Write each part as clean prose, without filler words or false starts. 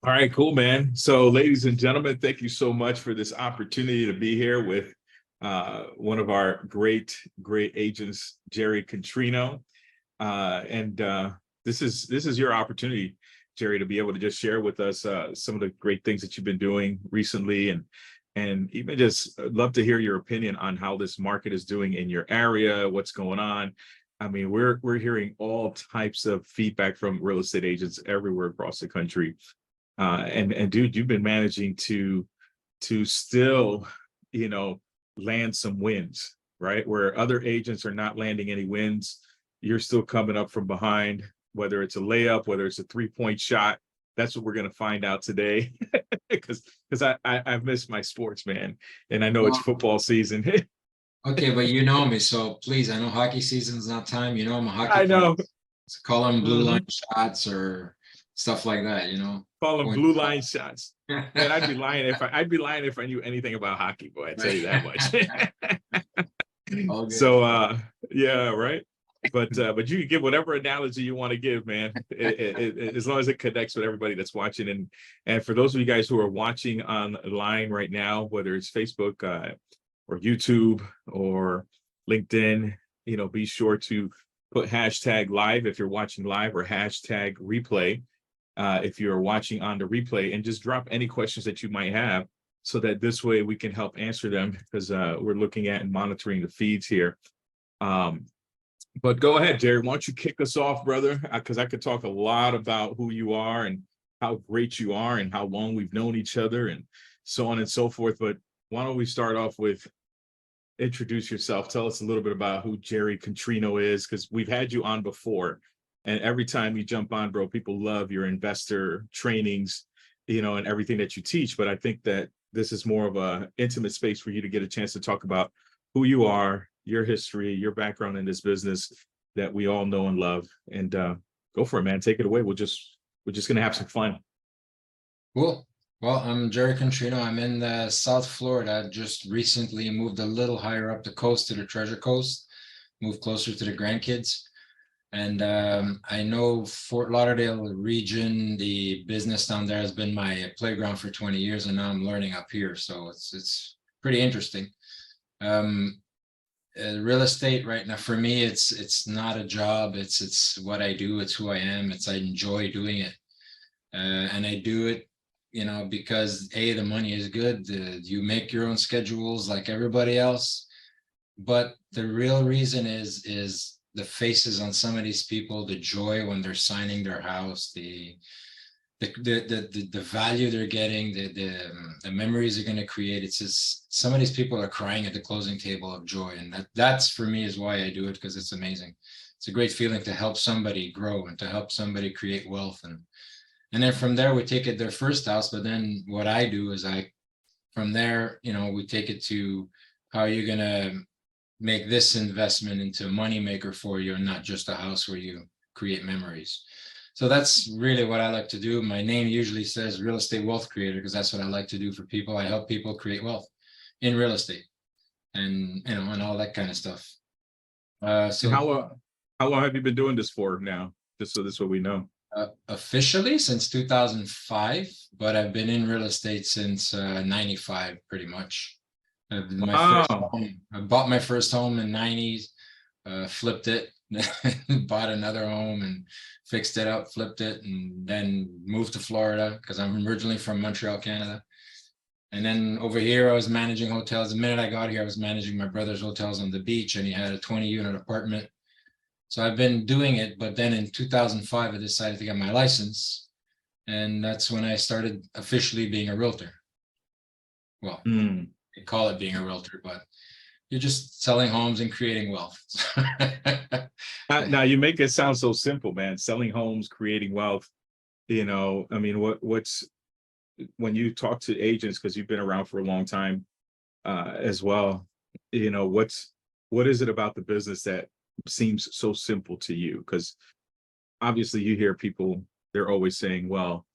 All right, cool, man. So, ladies and gentlemen, thank you so much for this opportunity to be here with one of our great agents, Gerry Contrino. And this is your opportunity, Gerry, to be able to just share with us some of the great things that you've been doing recently, and even just love to hear your opinion on how this market is doing in your area, what's going on. I mean, we're hearing all types of feedback from real estate agents everywhere across the country. And dude, you've been managing to still, you know, land some wins, right? Where other agents are not landing any wins, you're still coming up from behind, whether it's a layup, whether it's a three-point shot. That's what we're gonna find out today. Because I've missed my sports, man, and I know it's Well, football season. okay, but you know me, so please, I know hockey season's not time. You know I'm a hockey I player. know. So call them blue line Mhm. shots or stuff like that, Call them Point. blue line shots. Man, I'd be lying if I knew anything about hockey, boy. I tell you that much. All good. So yeah, right. But you can give whatever analogy you want to give, man. As long as it connects with everybody that's watching. And for those of you guys who are watching online right now, whether it's Facebook or YouTube or LinkedIn, be sure to put hashtag live if you're watching live, or hashtag replay if you're watching on the replay, and just drop any questions that you might have, so that this way we can help answer them, because we're looking at and monitoring the feeds here. Um, but go ahead, Gerry. Why don't you kick us off, brother? Because I could talk a lot about who you are and how great you are and how long we've known each other and so on and so forth. But why don't we start off with introduce yourself? Tell us a little bit about who Gerry Contrino is, because we've had you on before. And every time you jump on, bro, people love your investor trainings, and everything that you teach. But I think that this is more of a intimate space for you to get a chance to talk about who you are, your history, your background in this business that we all know and love. And go for it, man. Take it away. We're just gonna have some fun. Cool. Well, I'm Gerry Contrino. I'm in South Florida. Just recently moved a little higher up the coast to the Treasure Coast, moved closer to the grandkids. And I know Fort Lauderdale region, the business down there has been my playground for 20 years, and now I'm learning up here. So it's pretty interesting. Um, Real estate right now for me, it's not a job. It's what I do. It's who I am. I enjoy doing it, and I do it, because A, the money is good. You make your own schedules like everybody else, but the real reason is the faces on some of these people, the joy when they're signing their house, the value they're getting, the memories they're going to create. It's just some of these people are crying at the closing table of joy, and that's for me is why I do it, because it's amazing. It's a great feeling to help somebody grow and to help somebody create wealth, and then from there we take it their first house. But then what I do is from there, we take it to how you're going to make this investment into a money maker for you, and not just a house where you create memories. So that's really what I like to do. My name usually says real estate wealth creator, because that's what I like to do for people. I help people create wealth in real estate, and and all that kind of stuff. And So how long have you been doing this for now? Just so this what we know. officially since 2005, but I've been in real estate since 95, pretty much. My first Wow. home, I bought my first home in 90s, flipped it, bought another home and fixed it up, flipped it, and then moved to Florida because I'm originally from Montreal, Canada. And then over here, I was managing hotels. The minute I got here, I was managing my brother's hotels on the beach, and he had a 20-unit apartment. So I've been doing it, but then in 2005, I decided to get my license, and that's when I started officially being a realtor. Well, Mm. they call it being a realtor, but you're just selling homes and creating wealth. Now you make it sound so simple, man. Selling homes, creating wealth. I mean, what's when you talk to agents, because you've been around for a long time as well. What is it about the business that seems so simple to you? Because obviously you hear people, they're always saying, well,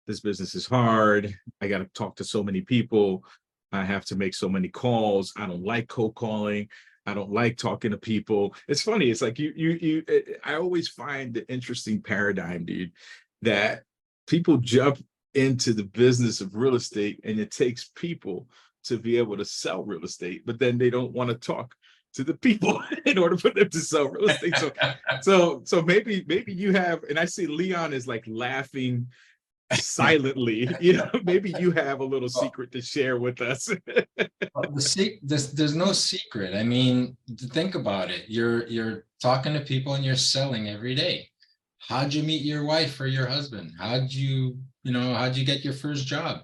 this business is hard. I got to talk to so many people. I have to make so many calls. I don't like cold calling. I don't like talking to people. It's funny. It's like I always find the interesting paradigm, dude, that people jump. into the business of real estate, and it takes people to be able to sell real estate, but then they don't want to talk to the people in order for them to sell real estate. So maybe you have, and I see Leon is like laughing silently, maybe you have a little secret to share with us. There's no secret. I mean, think about it. You're talking to people and you're selling every day. How'd you meet your wife or your husband? How'd you get your first job?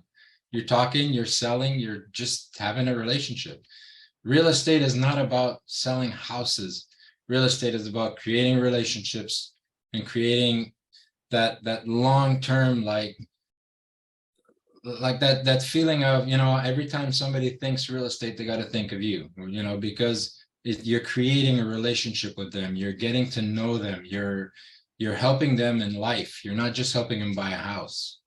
You're talking, you're selling, you're just having a relationship. Real estate is not about selling houses. Real estate is about creating relationships and creating that long-term, like that feeling of, every time somebody thinks real estate, they got to think of you, because you're creating a relationship with them. You're getting to know them. You're helping them in life. You're not just helping them buy a house.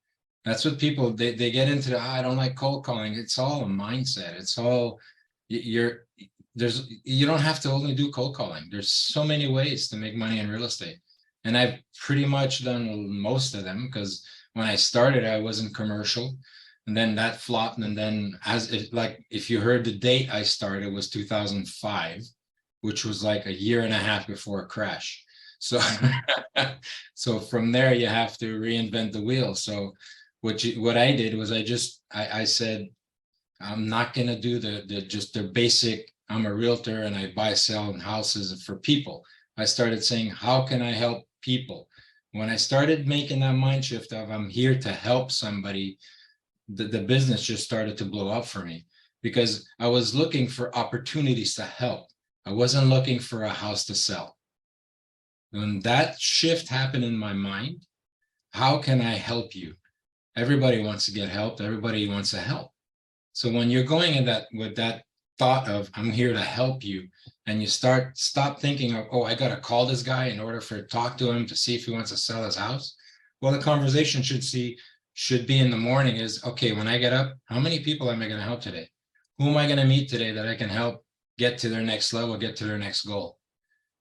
That's what people, they get into I don't like cold calling. It's all a mindset. It's all, you don't have to only do cold calling. There's so many ways to make money in real estate. And I've pretty much done most of them, because when I started, I wasn't commercial, and then that flopped. And then if you heard the date I started, it was 2005, which was like a year and a half before a crash. So, so from there, you have to reinvent the wheel. So what I did was I said, I'm not going to do the basic, I'm a realtor and I buy, sell houses for people. I started saying, how can I help people? When I started making that mind shift of I'm here to help somebody, the business just started to blow up for me, because I was looking for opportunities to help. I wasn't looking for a house to sell. When that shift happened in my mind, how can I help you? Everybody wants to get helped. Everybody wants to help. So when you're going in with that thought of I'm here to help you, and you stop thinking of, oh, I got to call this guy in order to talk to him to see if he wants to sell his house. Well, the conversation should be in the morning is, okay, when I get up, how many people am I going to help today? Who am I going to meet today that I can help get to their next level, get to their next goal?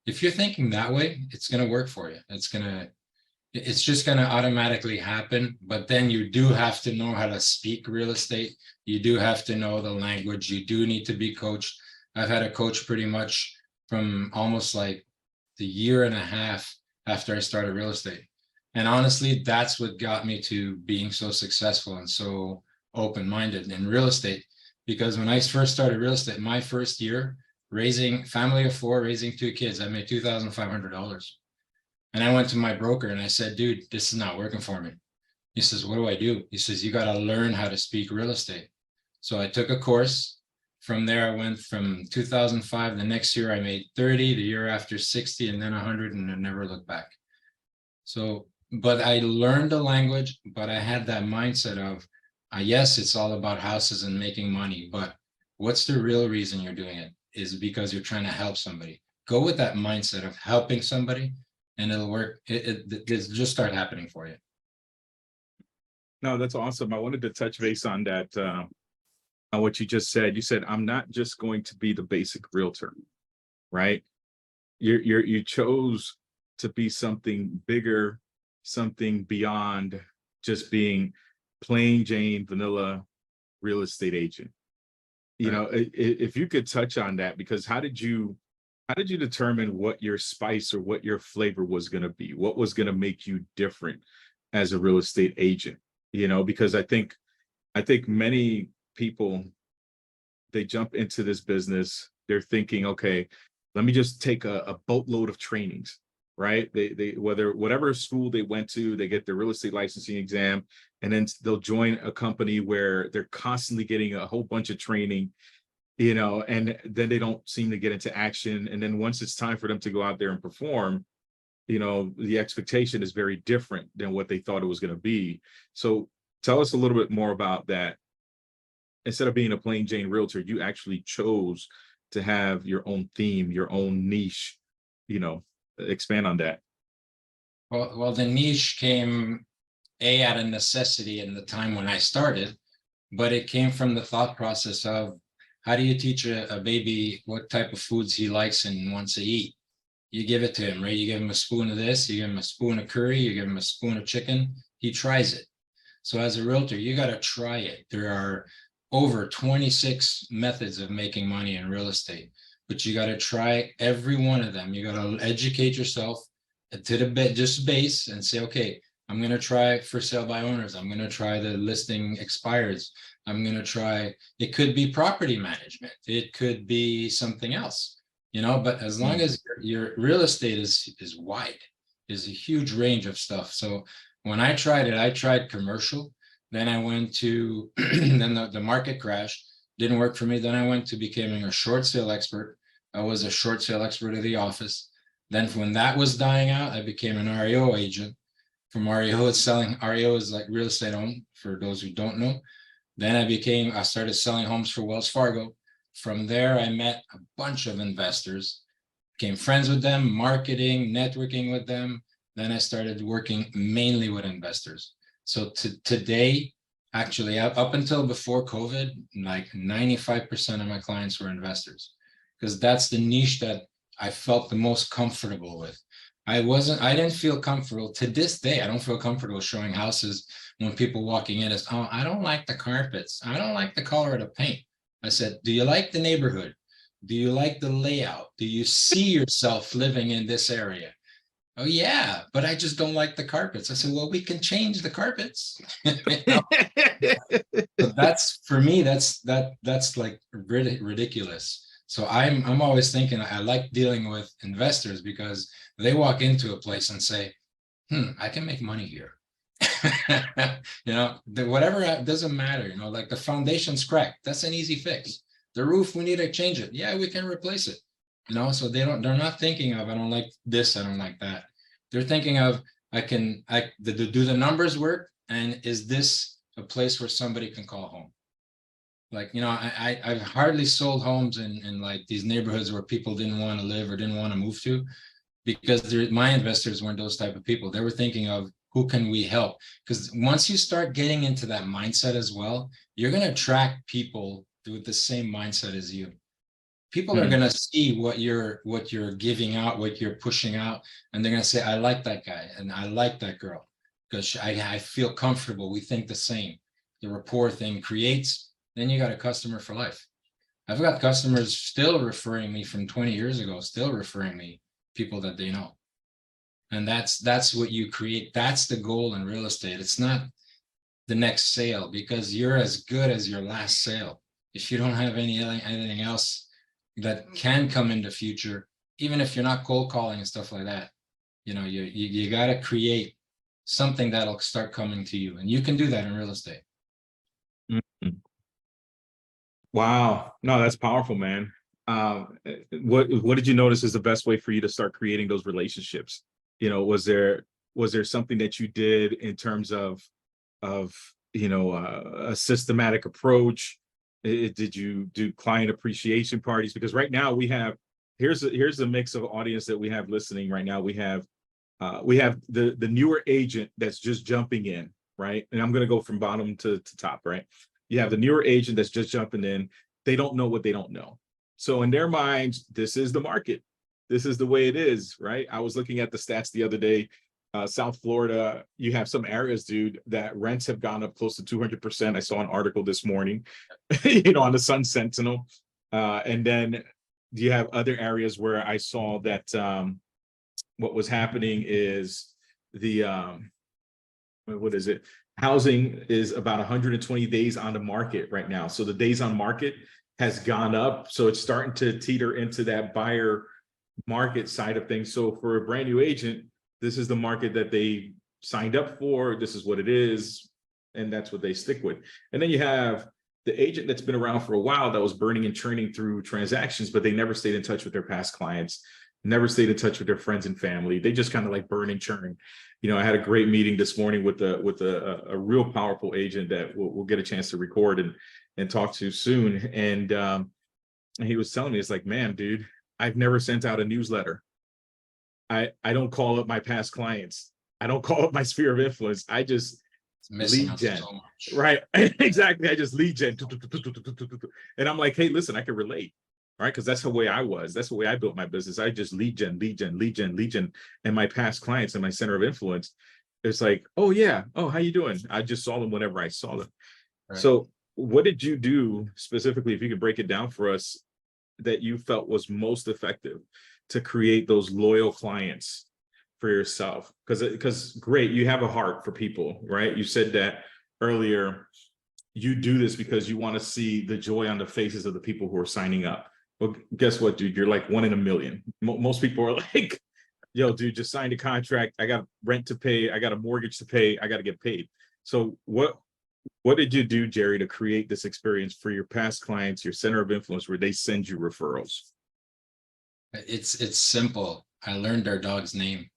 If you're thinking that way, it's going to work for you. It's just going to automatically happen. But then you do have to know how to speak real estate. You do have to know the language. You do need to be coached. I've had a coach pretty much from almost like the year and a half after I started real estate. And honestly, that's what got me to being so successful and so open-minded in real estate. Because when I first started real estate, my first year, raising family of 4, raising 2 kids, I made $2,500. And I went to my broker and I said, dude, this is not working for me. He says, what do I do? He says, you got to learn how to speak real estate. So I took a course. From there, I went from 2005. The next year I made 30, the year after 60, and then 100, and I never looked back. So, but I learned the language, but I had that mindset of, yes, it's all about houses and making money, but what's the real reason you're doing it? Is because you're trying to help somebody. Go with that mindset of helping somebody, and it'll work. It'll just start happening for you. No, that's awesome. I wanted to touch base on that, on what you just said. You said, I'm not just going to be the basic realtor, right? You chose to be something bigger, something beyond just being plain Jane vanilla real estate agent. If you could touch on that, because how did you determine what your spice or what your flavor was going to be? What was going to make you different as a real estate agent? Because I think many people, they jump into this business, they're thinking, okay, let me just take a boatload of trainings, right? They whatever school they went to, they get their real estate licensing exam, and then they'll join a company where they're constantly getting a whole bunch of training, and then they don't seem to get into action. And then once it's time for them to go out there and perform, the expectation is very different than what they thought it was going to be. So tell us a little bit more about that. Instead of being a plain Jane realtor, you actually chose to have your own theme, your own niche. Expand on that. Well, the niche came out of necessity in the time when I started, but it came from the thought process of, how do you teach a baby what type of foods he likes and wants to eat? You give it to him, right? You give him a spoon of this, you give him a spoon of curry, you give him a spoon of chicken, he tries it. So as a realtor, you got to try it. There are over 26 methods of making money in real estate, but you got to try every one of them. You got to educate yourself to the just base and say, okay, I'm going to try for sale by owners. I'm going to try the listing expires. I'm going to try, it could be property management. It could be something else, you know, but as long as your real estate is wide, is a huge range of stuff. So when I tried it, I tried commercial. Then I went to, then the market crashed, didn't work for me. Then I went to becoming a short sale expert. I was a short sale expert at the office. Then when that was dying out, I became an REO agent. From REO, it's selling, REO is like real estate owned, for those who don't know. Then I started selling homes for Wells Fargo. From there, I met a bunch of investors, became friends with them, marketing, networking with them. Then I started working mainly with investors. So today, actually, up until before COVID, like 95% of my clients were investors, because that's the niche that I felt the most comfortable with. I didn't feel comfortable to this day. I don't feel comfortable showing houses when people walking in is, oh, I don't like the carpets. I don't like the color of the paint. I said, do you like the neighborhood? Do you like the layout? Do you see yourself living in this area? Oh yeah, but I just don't like the carpets. I said, well, we can change the carpets. So that's, for me, that's like ridiculous. So I'm always thinking, I like dealing with investors because they walk into a place and say, I can make money here. You know, whatever, doesn't matter, you know, like the foundation's cracked. That's an easy fix. The roof, we need to change it. Yeah, we can replace it. You know, so they're not thinking of, I don't like this, I don't like that. They're thinking of, do the numbers work? And is this a place where somebody can call home? Like, you know, I've hardly sold homes in like these neighborhoods where people didn't want to live or didn't want to move to, because my investors weren't those type of people. They were thinking of, who can we help? Because once you start getting into that mindset as well, you're going to attract people with the same mindset as you. People are going to see what you're giving out, what you're pushing out, and they're going to say, I like that guy and I like that girl because I feel comfortable. We think the same. The rapport thing creates, then you got a customer for life. I've got customers still referring me from 20 years ago, still referring me people that they know. And that's what you create. That's the goal in real estate. It's not the next sale, because you're as good as your last sale. If you don't have anything else that can come in the future, even if you're not cold calling and stuff like that, you know, you got to create something that'll start coming to you, and you can do that in real estate. Wow, no, that's powerful, man. What did you notice is the best way for you to start creating those relationships? You know, was there something that you did in terms of you know, a systematic approach? Did you do client appreciation parties? Because right now we have, here's the mix of audience that we have listening right now. We have the newer agent that's just jumping in, right? And I'm going to go from bottom to top, right? You have the newer agent that's just jumping in. They don't know what they don't know. So in their minds, this is the market. This is the way it is, right? I was looking at the stats the other day. South Florida, you have some areas, dude, that rents have gone up close to 200%. I saw an article this morning, you know, on the Sun Sentinel. And then you have other areas where I saw that what was happening is the, what is it? Housing is about 120 days on the market right now. So the days on market has gone up. So it's starting to teeter into that buyer market side of things. So for a brand new agent, this is the market that they signed up for. This is what it is. And that's what they stick with. And then you have the agent that's been around for a while that was burning and churning through transactions, but they never stayed in touch with their past clients, never stayed in touch with their friends and family. They just kind of like burn and churn. You know, I had a great meeting this morning with a real powerful agent that we'll get a chance to record and talk to soon. And he was telling me, it's like, man, dude, I've never sent out a newsletter. I don't call up my past clients. I don't call up my sphere of influence. I just lead gen, so right? Exactly. I just lead gen, and I'm like, hey, listen, I can relate, right? Because that's the way I was. That's the way I built my business. I just lead gen, and my past clients and my center of influence. it's like, oh yeah, oh, how you doing? I just saw them whenever I saw them. Right. So what did you do specifically, if you could break it down for us, that you felt was most effective to create those loyal clients for yourself? Because great, you have a heart for people, right? You said that earlier. You do this because you want to see the joy on the faces of the people who are signing up. Well, guess what, dude? You're like one in a million. Most people are like, yo, dude, just signed a contract. I got rent to pay. I got a mortgage to pay. I got to get paid. So what did you do, Gerry, to create this experience for your past clients, your center of influence, where they send you referrals? It's simple. I learned their dog's name.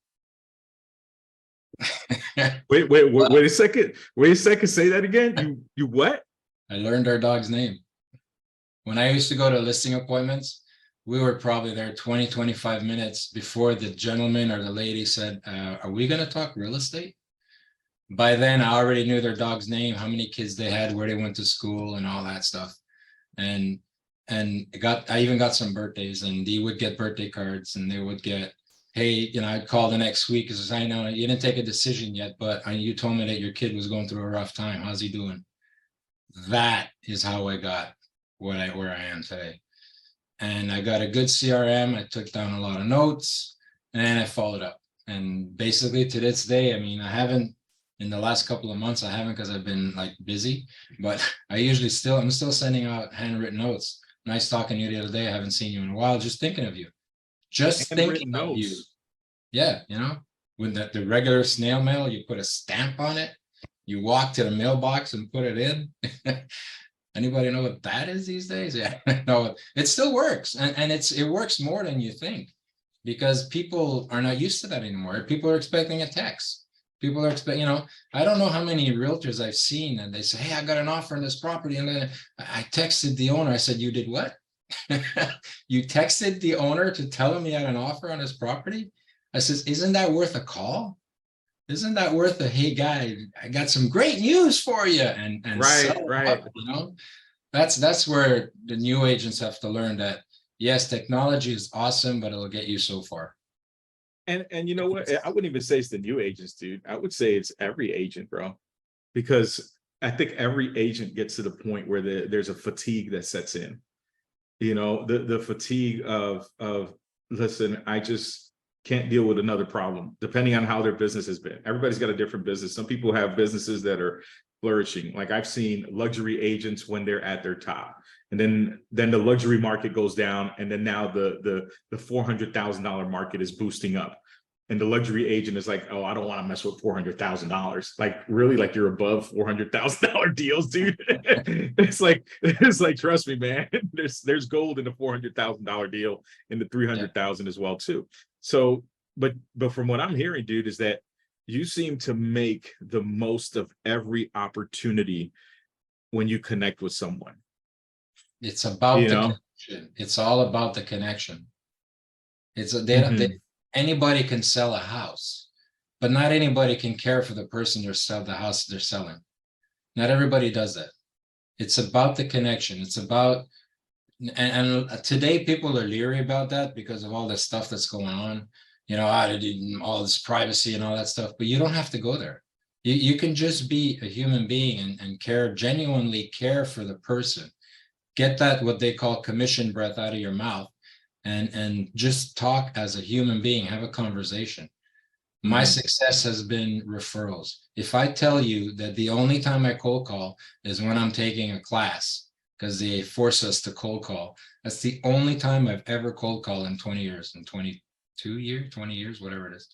Wait a second. Wait a second. Say that again. You what? I learned our dog's name. When I used to go to listing appointments, we were probably there 20, 25 minutes before the gentleman or the lady said, are we going to talk real estate? By then, I already knew their dog's name, how many kids they had, where they went to school, and all that stuff. And I even got some birthdays, and they would get birthday cards, and they would get, hey, you know, I'd call the next week because I know you didn't take a decision yet, but you told me that your kid was going through a rough time. How's he doing? That is how I got where I am today. And I got a good CRM. I took down a lot of notes and I followed up. And basically to this day, I mean, I haven't in the last couple of months, I haven't because I've been like busy, but I'm still sending out handwritten notes. Nice talking to you the other day. I haven't seen you in a while. Just thinking of you. Just thinking of you. Yeah, you know, with the regular snail mail, you put a stamp on it. You walk to the mailbox and put it in. Anybody know what that is these days? Yeah, no, it still works. And it works more than you think because people are not used to that anymore. People are expecting a text. People are expecting, you know, I don't know how many realtors I've seen and they say, hey, I got an offer on this property. And then I texted the owner. I said, you did what? You texted the owner to tell him he had an offer on his property? I says, isn't that worth a call? Isn't that worth a, hey guy, I got some great news for you, and Right, right. up, you know, that's where the new agents have to learn that yes, technology is awesome, but it'll get you so far. And you know what? I wouldn't even say it's the new agents, dude. I would say it's every agent, bro, because I think every agent gets to the point where there's a fatigue that sets in. You know, the fatigue of listen, I just can't deal with another problem, depending on how their business has been. Everybody's got a different business. Some people have businesses that are flourishing. Like I've seen luxury agents when they're at their top, and then the luxury market goes down, and then now the $400,000 market is boosting up. And the luxury agent is like, oh, I don't want to mess with $400,000. Like, really? Like you're above $400,000 deals, dude? It's like, trust me, man. There's gold in the $400,000 deal, in the 300,000 as well too. So, but from what I'm hearing, dude, is that you seem to make the most of every opportunity when you connect with someone. It's about the connection. It's all about the connection. It's anybody can sell a house, but not anybody can care for the person the house they're selling. Not everybody does that. It's about the connection. It's about, and today people are leery about that because of all this stuff that's going on, you know, all this privacy and all that stuff, but you don't have to go there. You can just be a human being and care, genuinely care for the person. Get that, what they call commission breath out of your mouth, and just talk as a human being, have a conversation. My success has been referrals. If I tell you that the only time I cold call is when I'm taking a class, because they force us to cold call, that's the only time I've ever cold called in 20 years, in 22 years, 20 years, whatever it is.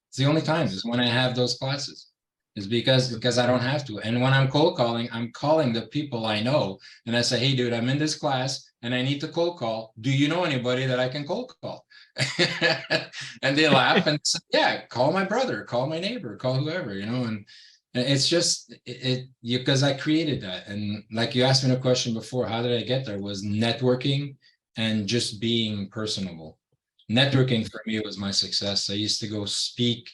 It's the only time is when I have those classes. Is because I don't have to. And when I'm cold calling, I'm calling the people I know. And I say, hey, dude, I'm in this class and I need to cold call. Do you know anybody that I can cold call? And they laugh and say, yeah, call my brother, call my neighbor, call whoever, you know. And it's just because I created that. And like you asked me a question before, how did I get there? Was networking and just being personable. Networking for me was my success. I used to go speak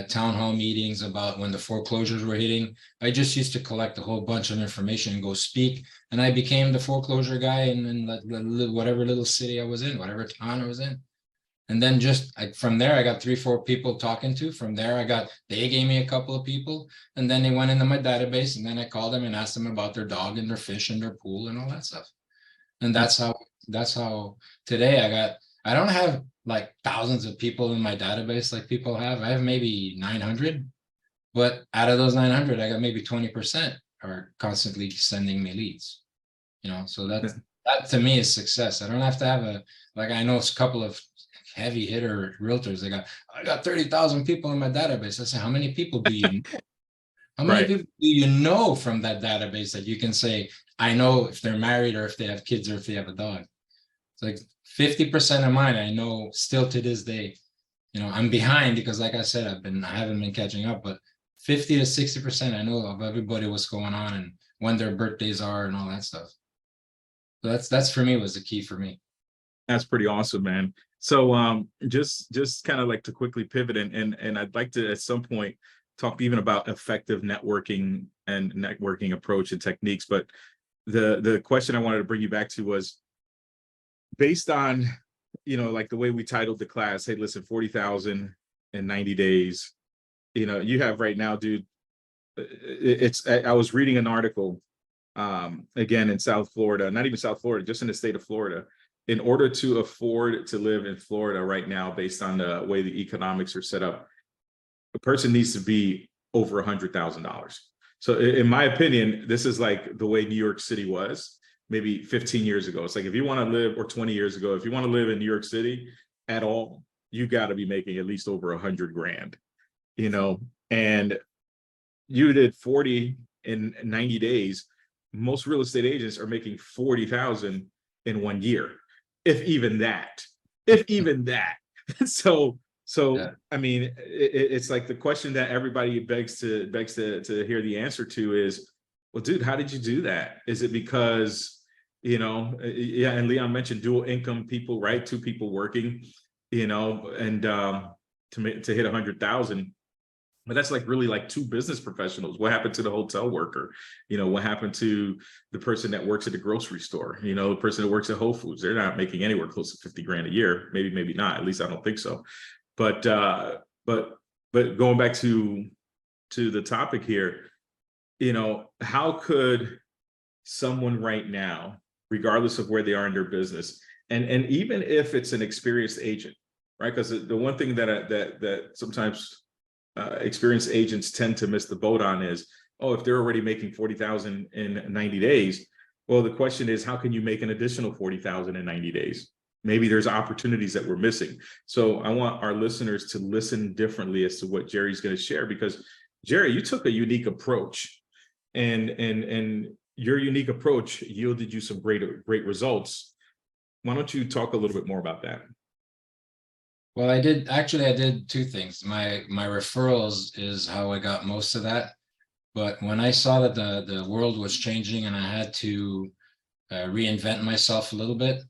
town hall meetings about when the foreclosures were hitting. I just used to collect a whole bunch of information and go speak. And I became the foreclosure guy in whatever little city I was in, whatever town I was in. And then just from there, I got 3-4 people talking to. From there, they gave me a couple of people, and then they went into my database, and then I called them and asked them about their dog and their fish and their pool and all that stuff. And that's how today I don't have like thousands of people in my database like people have. I have maybe 900, but out of those 900, I got maybe 20% are constantly sending me leads. So that to me is success. I don't have to have I know it's a couple of heavy hitter realtors. I got 30,000 people in my database. I say, how many people do you know? How many people do you know from that database that you can say, I know if they're married or if they have kids or if they have a dog? It's like 50% of mine I know still to this day. I'm behind because, like I said, I haven't been catching up, but 50 to 60% I know of everybody, what's going on and when their birthdays are and all that stuff. So that's for me was the key for me. That's pretty awesome, man. So just kind of like to quickly pivot and I'd like to at some point talk even about effective networking and networking approach and techniques. But the question I wanted to bring you back to was based on, like the way we titled the class, hey, listen, 40,000 in 90 days, you have right now, dude, I was reading an article, again, in South Florida, not even South Florida, just in the state of Florida. In order to afford to live in Florida right now, based on the way the economics are set up, a person needs to be over $100,000. So in my opinion, this is like the way New York City was maybe 15 years ago. It's like, if you want to live, or 20 years ago, if you want to live in New York City at all, you got to be making at least over 100 grand, and you did 40 in 90 days. Most real estate agents are making 40,000 in 1 year. If even that. So yeah. I mean, it's like the question that everybody begs to hear the answer to is, well, dude, how did you do that? Is it because, yeah, and Leon mentioned dual income people, right? 2 people working, and to hit 100,000. But that's like really like 2 business professionals. What happened to the hotel worker? What happened to the person that works at the grocery store? The person that works at Whole Foods? They're not making anywhere close to 50 grand a year. Maybe not. At least I don't think so. But going back to the topic here, how could someone right now, regardless of where they are in their business, and even if it's an experienced agent, right? Because the one thing that sometimes experienced agents tend to miss the boat on is, oh, if they're already making 40,000 in 90 days, well, the question is, how can you make an additional 40,000 in 90 days? Maybe there's opportunities that we're missing. So I want our listeners to listen differently as to what Gerry's going to share, because Gerry, you took a unique approach, and your unique approach yielded you some great results. Why don't you talk a little bit more about that? Well, I did 2 things. My referrals is how I got most of that. But when I saw that the world was changing and I had to reinvent myself a little bit,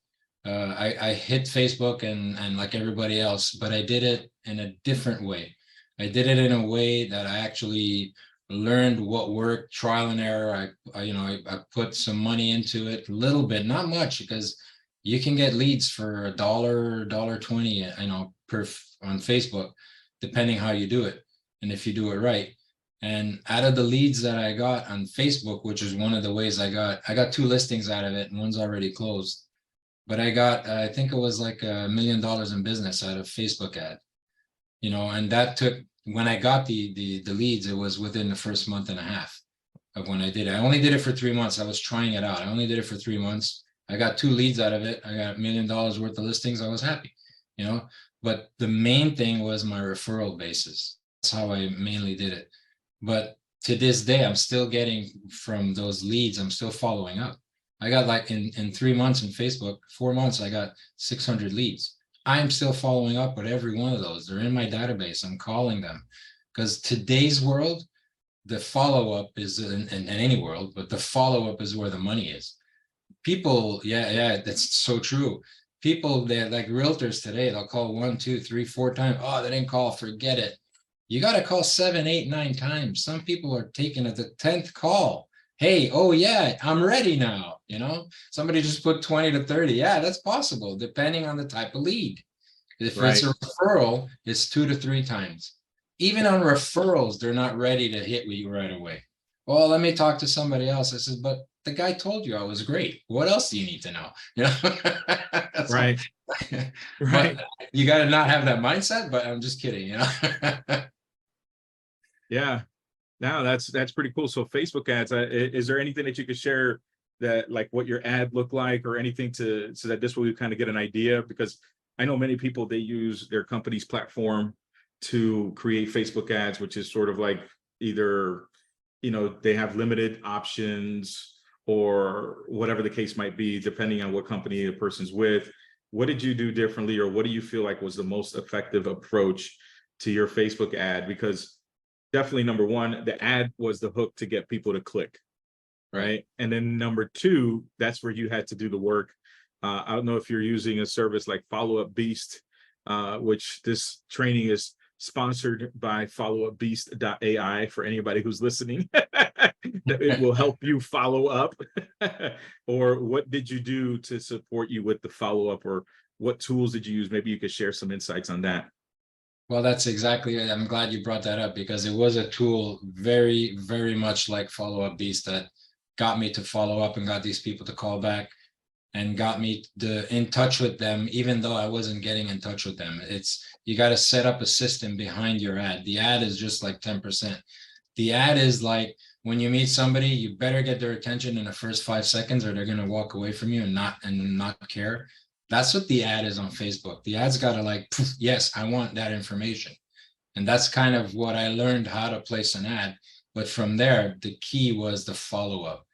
I hit Facebook and like everybody else, but I did it in a different way. I did it in a way that I actually learned what worked, trial and error. I put some money into it, a little bit, not much, because you can get leads for $1, $1.20, on Facebook, depending how you do it and if you do it right. And out of the leads that I got on Facebook, which is one of the ways I got 2 listings out of it, and one's already closed. But I got, I think it was like $1 million in business out of Facebook ad, and that took, when I got the leads, it was within the first month and a half of when I did it. I only did it for 3 months. I was trying it out. I only did it for 3 months. I got 2 leads out of it. I got $1 million worth of listings. I was happy, but the main thing was my referral basis. That's how I mainly did it. But to this day, I'm still getting from those leads. I'm still following up. I got like in 3 months in Facebook, 4 months, I got 600 leads. I'm still following up with every one of those. They're in my database. I'm calling them, because today's world, the follow-up is in any world, but the follow-up is where the money is. People, yeah, that's so true. People, they're like realtors today, they'll call 1, 2, 3, 4 times. Oh, they didn't call, forget it. You got to call 7, 8, 9 times. Some people are taking at the 10th call. Hey, oh yeah, I'm ready now. Somebody just put 20 to 30. Yeah, that's possible, depending on the type of lead. If Right. it's a referral, it's 2 to 3 times. Even on referrals, they're not ready to hit you right away. Well, let me talk to somebody else. I said, but the guy told you I was great. What else do you need to know? You know, so, Right. Right. but you got to not have that mindset. But I'm just kidding, you know. Yeah. No, that's pretty cool. So Facebook ads, is there anything that you could share that like what your ad looked like or anything to so that this way we kind of get an idea? Because I know many people, they use their company's platform to create Facebook ads, which is sort of like either, they have limited options or whatever the case might be, depending on what company a person's with. What did you do differently, or what do you feel like was the most effective approach to your Facebook ad? Because definitely number one, the ad was the hook to get people to click, right? And then number two, that's where you had to do the work. I don't know if you're using a service like Follow Up Beast, which this training is sponsored by followupbeast.ai for anybody who's listening. It will help you follow up. Or what did you do to support you with the follow up, or what tools did you use? Maybe you could share some insights on that. Well, that's exactly it. I'm glad you brought that up because it was a tool very, very much like Follow Up Beast that got me to follow up and got these people to call back and got me in touch with them, even though I wasn't getting in touch with them. You got to set up a system behind your ad. The ad is just like 10%. The ad is like when you meet somebody, you better get their attention in the first 5 seconds or they're going to walk away from you and not care. That's what the ad is on Facebook. The ad's got to like, yes, I want that information. And that's kind of what I learned how to place an ad. But from there, the key was the follow-up.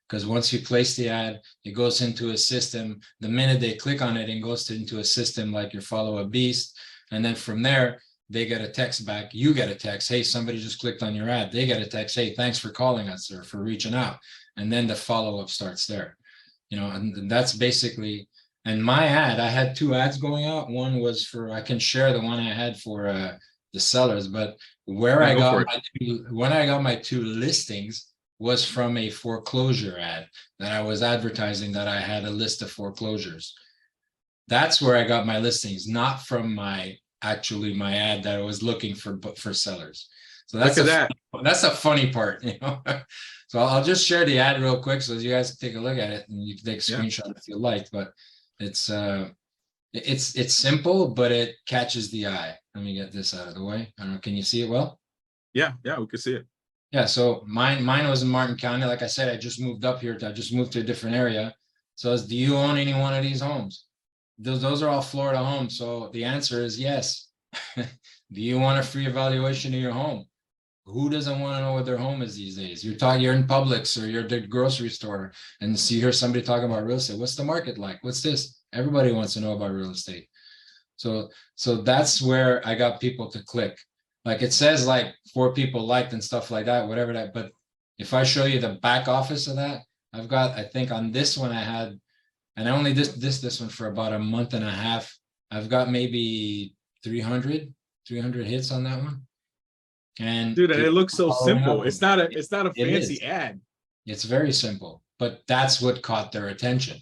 Because once you place the ad, it goes into a system. The minute they click on it, it goes into a system like your Follow-Up Beast. And then from there, they get a text back. You get a text. Hey, somebody just clicked on your ad. They get a text. Hey, thanks for calling us or for reaching out. And then the follow-up starts there. And that's basically... And my ad, I had 2 ads going out. One was for, I can share the one I had for the sellers, but where I got when I got my 2 listings was from a foreclosure ad that I was advertising that I had a list of foreclosures. That's where I got my listings, not from my ad that I was looking for sellers. So that's that's a funny part, So I'll just share the ad real quick so you guys can take a look at it and you can take a screenshot if you like, but it's simple, but it catches the eye. Let me get this out of the way. I don't know, can you see it well? Yeah, we can see it. Yeah, so mine was in Martin County. Like I said, I just moved up here. I just moved to a different area. So do you own any one of these homes? Those are all Florida homes. So the answer is yes. Do you want a free evaluation of your home? Who doesn't want to know what their home is these days? You're in Publix or you're at the grocery store and you hear somebody talking about real estate. What's the market like? What's this? Everybody wants to know about real estate. So that's where I got people to click. Like it says like 4 people liked and stuff like that, whatever that. But if I show you the back office of that, I've got, I think on this one I had, and I only did this one for about a month and a half. I've got maybe 300 hits on that one. And dude, and it looks so simple. It's not a fancy ad. It's very simple, but that's what caught their attention.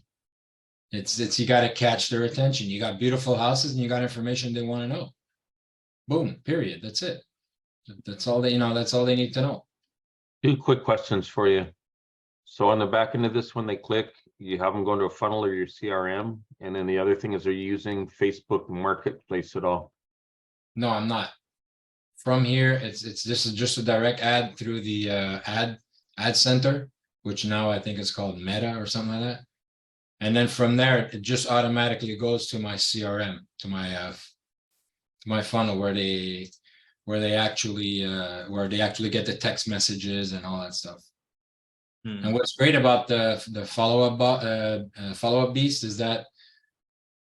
It's you got to catch their attention. You got beautiful houses and you got information they want to know. Boom, period. That's it. That's all that's all they need to know. 2 quick questions for you. So on the back end of this, when they click, you have them going to a funnel or your CRM. And then the other thing is, are you using Facebook Marketplace at all? No, I'm not. From here, this is just a direct ad through the ad center, which now I think is called Meta or something like that. And then from there, it just automatically goes to my CRM, to my funnel where they actually get the text messages and all that stuff. And what's great about the follow-up beast is that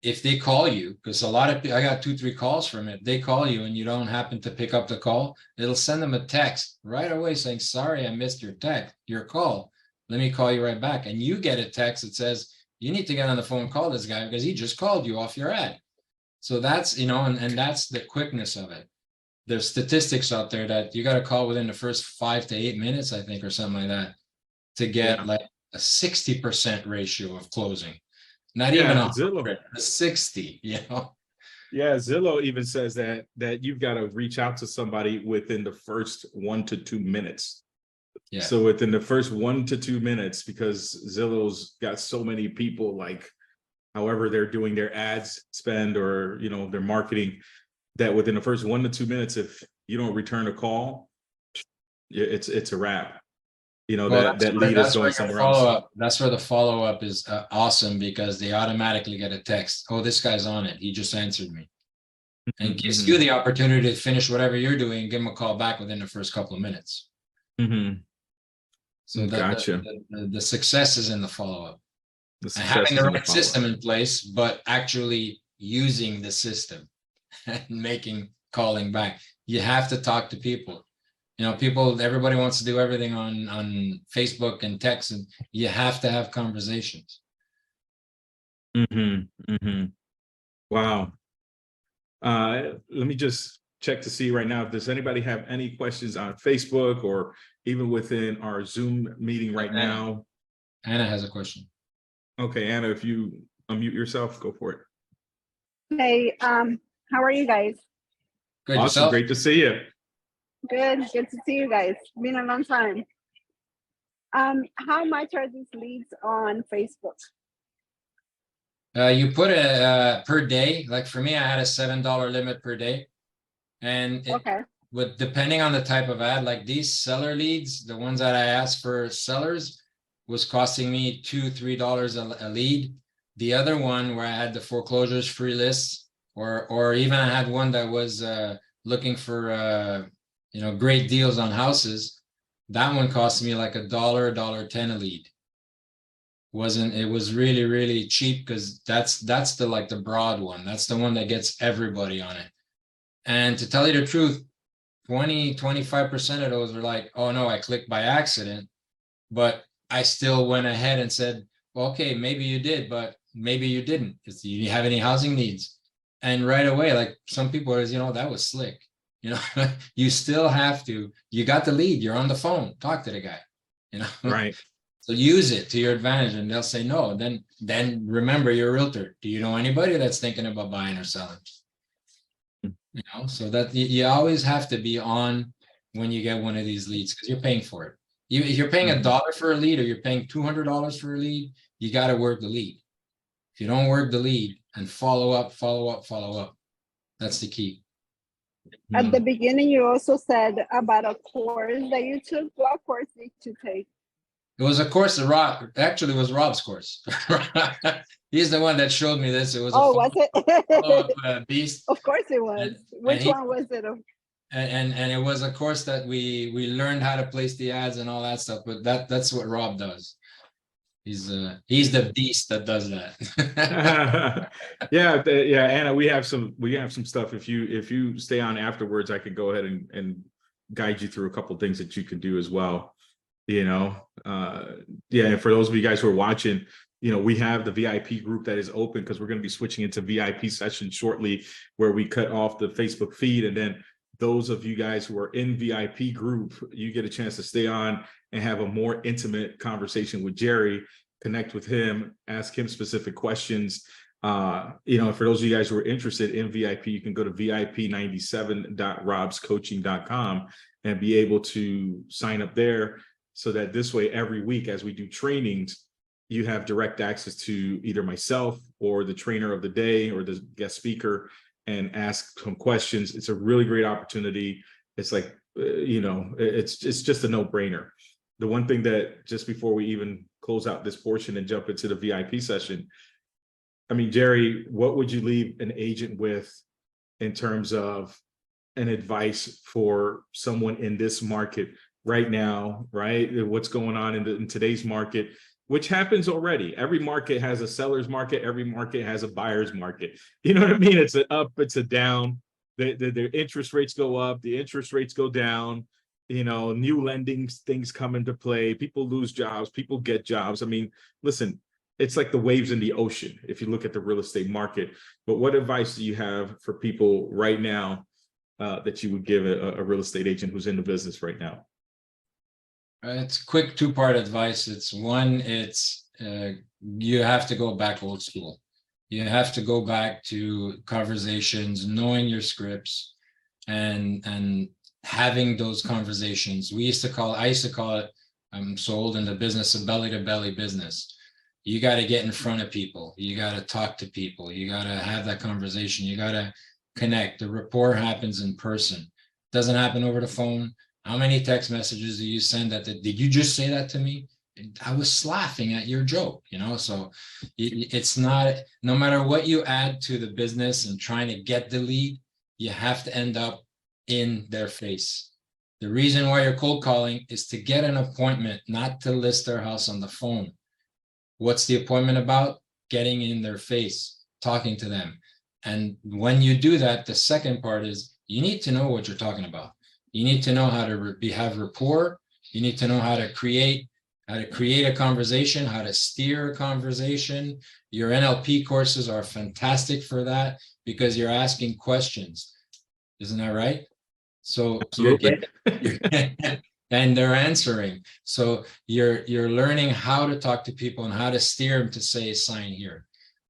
if they call you, because I got 2-3 calls from it, they call you and you don't happen to pick up the call, it'll send them a text right away saying, sorry, I missed your call. Let me call you right back. And you get a text that says, you need to get on the phone and call this guy because he just called you off your ad. So that's, and that's the quickness of it. There's statistics out there that you got to call within the first 5 to 8 minutes, I think, or something like that, to get like a 60% ratio of closing. Not even a 60, Yeah, Zillow even says that you've got to reach out to somebody within the first 1 to 2 minutes. Yeah. So within the first 1 to 2 minutes, because Zillow's got so many people, like however they're doing their ads spend or their marketing, that within the first 1 to 2 minutes, if you don't return a call, it's a wrap. Well, that lead is going your somewhere else. follow-up. That's where the follow-up is awesome, because they automatically get a text. Oh, this guy's on it. He just answered me. And it gives you the opportunity to finish whatever you're doing and give him a call back within the first couple of minutes. So Gotcha. the success is in the follow-up. The And success having is the in the right follow-up. system in place, but actually using the system and calling back. You have to talk to people. Everybody wants to do everything on Facebook and text, and you have to have conversations. Wow. Let me just check to see right now if does anybody have any questions on Facebook or even within our Zoom meeting right now. Anna has a question. Okay, Anna, if you unmute yourself, go for it. Hey, how are you guys? Good. Awesome, Yourself? great to see you. Good to see you guys. Been a long time. How much are these leads on Facebook? You put a per day. Like for me, I had a $7 limit per day, and Okay. depending on the type of ad, like these seller leads, the ones that I asked for sellers, was costing me $2-3 a lead. The other one where I had the foreclosures free lists, or even I had one that was looking for great deals on houses. That one cost me like $1.10 a lead. It was really, really cheap, because that's the broad one. That's the one that gets everybody on it. And to tell you the truth, 25% of those were like, oh no, I clicked by accident. But I still went ahead and said, well, okay, maybe you did, but maybe you didn't. Do you have any housing needs? And right away, like some people are, that was slick. You still have to, you got the lead, you're on the phone, talk to the guy, Right. So use it to your advantage, and they'll say no. Then remember, you're a realtor. Do you know anybody that's thinking about buying or selling? So that you always have to be on when you get one of these leads, because you're paying for it. If you're paying $1 for a lead, or you're paying $200 for a lead, you got to work the lead. If you don't work the lead and follow up, that's the key. At the beginning, you also said about a course that you took. What course did you take? It was a course that it was Rob's course. He's the one that showed me this. It was was it? Beast. Of course it was. Which one was it? And it was a course that we learned how to place the ads and all that stuff. But that's what Rob does. He's the beast that does that. Yeah, Anna, we have some stuff. If you stay on afterwards, I could go ahead and guide you through a couple things that you can do as well. And for those of you guys who are watching, we have the VIP group that is open, because we're going to be switching into VIP sessions shortly, where we cut off the Facebook feed, and then those of you guys who are in VIP group, you get a chance to stay on and have a more intimate conversation with Gerry, connect with him, ask him specific questions. For those of you guys who are interested in VIP, you can go to vip97.robscoaching.com and be able to sign up there, so that this way, every week as we do trainings, you have direct access to either myself or the trainer of the day or the guest speaker, and ask some questions. It's a really great opportunity. It's like, it's just a no-brainer. The one thing that, just before we even close out this portion and jump into the VIP session, Gerry, what would you leave an agent with in terms of an advice for someone in this market right now, right? What's going on in today's market, which happens already. Every market has a seller's market. Every market has a buyer's market. You know what I mean? It's an up, it's a down. The interest rates go up, the interest rates go down. New lending things come into play. People lose jobs, people get jobs. Listen, it's like the waves in the ocean if you look at the real estate market. But what advice do you have for people right now that you would give a real estate agent who's in the business right now? It's quick two-part advice. It's one, you have to go back old school. You have to go back to conversations, knowing your scripts, and having those conversations. I used to call it, I'm so old in the business, a belly to belly business. You got to get in front of people. You got to talk to people. You got to have that conversation. You got to connect. The rapport happens in person. It doesn't happen over the phone. How many text messages do you send that? Did you just say that to me? I was laughing at your joke, so it's not, no matter what you add to the business and trying to get the lead, you have to end up in their face. The reason why you're cold calling is to get an appointment, not to list their house on the phone. What's the appointment about? Getting in their face, talking to them. And when you do that, the second part is you need to know what you're talking about. You need to know how to have rapport. You need to know how to create a conversation, how to steer a conversation. Your NLP courses are fantastic for that because you're asking questions. Isn't that right? So and they're answering. So you're learning how to talk to people and how to steer them to say sign here.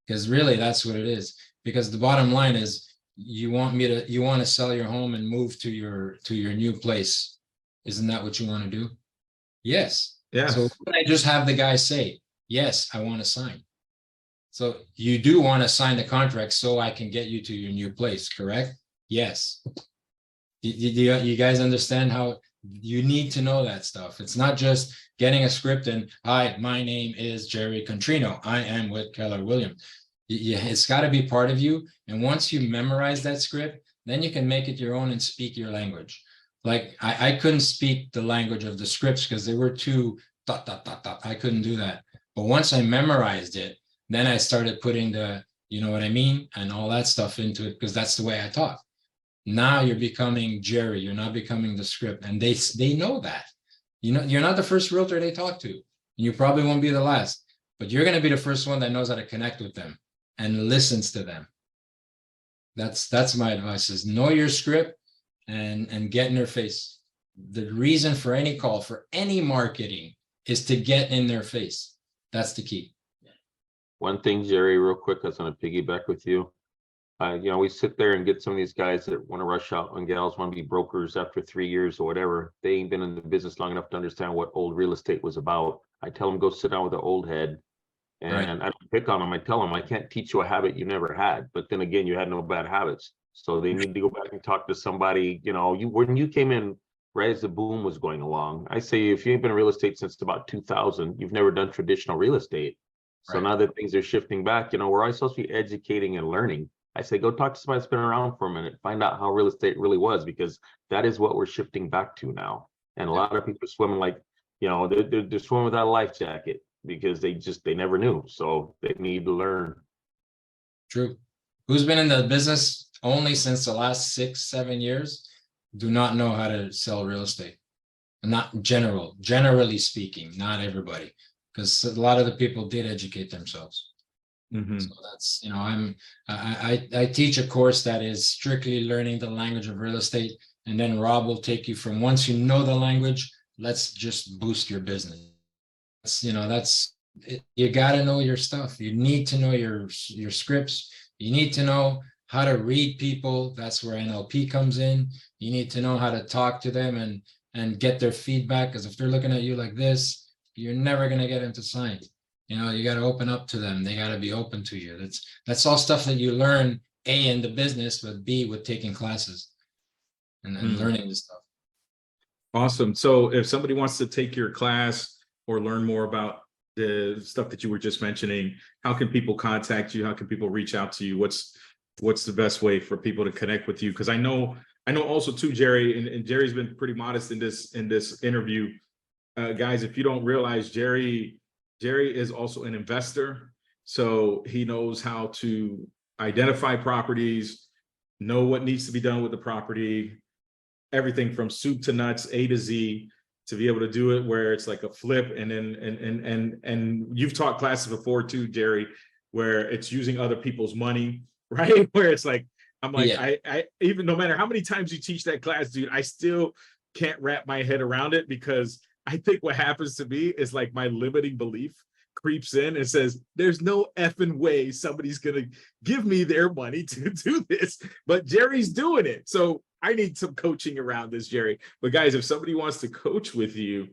Because really that's what it is. Because the bottom line is you want to sell your home and move to your new place. Isn't that what you want to do? Yes. Yeah. So I just have the guy say, yes, I want to sign. So you do want to sign the contract so I can get you to your new place, correct? Yes. You guys understand how you need to know that stuff? It's not just getting a script and, hi, my name is Gerry Contrino. I am with Keller Williams. It's got to be part of you. And once you memorize that script, then you can make it your own and speak your language. Like I couldn't speak the language of the scripts because they were too ... I couldn't do that. But once I memorized it, then I started putting the, you know what I mean, and all that stuff into it because that's the way I talk. Now you're becoming Gerry. You're not becoming the script, and they know that. You're not the first realtor they talk to, and you probably won't be the last. But you're going to be the first one that knows how to connect with them and listens to them. That's my advice: is know your script and get in their face. The reason for any call, for any marketing, is to get in their face. That's the key. One thing, Gerry, real quick, I was going to piggyback with you. We sit there and get some of these guys that want to rush out and gals want to be brokers after 3 years or whatever. They ain't been in the business long enough to understand what old real estate was about. I tell them, go sit down with the old head. And right. I don't pick on them. I tell them, I can't teach you a habit you never had. But then again, you had no bad habits. So they need to go back and talk to somebody. When you came in right as the boom was going along, I say, if you ain't been in real estate since about 2000, you've never done traditional real estate. So now that things are shifting back, we're always supposed to be educating and learning. I say, go talk to somebody that's been around for a minute, find out how real estate really was, because that is what we're shifting back to now. And a lot of people are swimming like, they're swimming without a life jacket because they never knew. So they need to learn. True. Who's been in the business only since the last 6-7 years do not know how to sell real estate. Not generally speaking, not everybody, because a lot of the people did educate themselves. Mm-hmm. So that's, I teach a course that is strictly learning the language of real estate, and then Rob will take you from once you know the language, let's just boost your business. That's you got to know your stuff. You need to know your scripts. You need to know how to read people. That's where NLP comes in. You need to know how to talk to them and get their feedback, because if they're looking at you like this, you're never going to get them to sign. You got to open up to them. They got to be open to you. That's all stuff that you learn, A, in the business, but B, with taking classes and learning this stuff. Awesome. So if somebody wants to take your class or learn more about the stuff that you were just mentioning, how can people contact you? How can people reach out to you? What's the best way for people to connect with you? Because I know also too, Gerry, and Gerry's been pretty modest in this interview. Guys, if you don't realize, Gerry is also an investor, so he knows how to identify properties, know what needs to be done with the property, everything from soup to nuts, A to Z, to be able to do it where it's like a flip. And then and you've taught classes before too, Gerry, where it's using other people's money, right? Where it's like, I'm like, yeah. I even no matter how many times you teach that class, dude, I still can't wrap my head around it, because I think what happens to me is like my limiting belief creeps in and says, there's no effing way somebody's gonna give me their money to do this, but Gerry's doing it. So I need some coaching around this, Gerry. But guys, if somebody wants to coach with you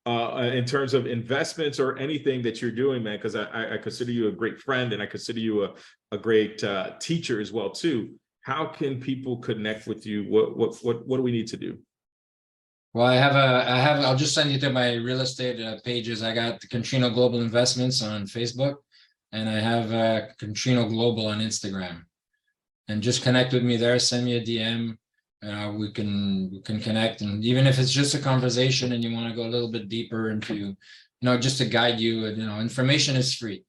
in terms of investments or anything that you're doing, man, because I consider you a great friend and I consider you a great teacher as well too. How can people connect with you? What do we need to do? Well, I'll just send you to my real estate pages. I got the Contrino Global Investments on Facebook, and I have Contrino Global on Instagram. And just connect with me there, send me a DM. We can connect, and even if it's just a conversation and you want to go a little bit deeper into, just to guide you, information is free.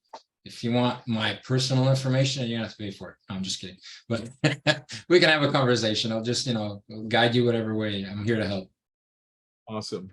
If you want my personal information, you have to pay for it. No, I'm just kidding, but we can have a conversation. I'll just, guide you whatever way. I'm here to help. Awesome.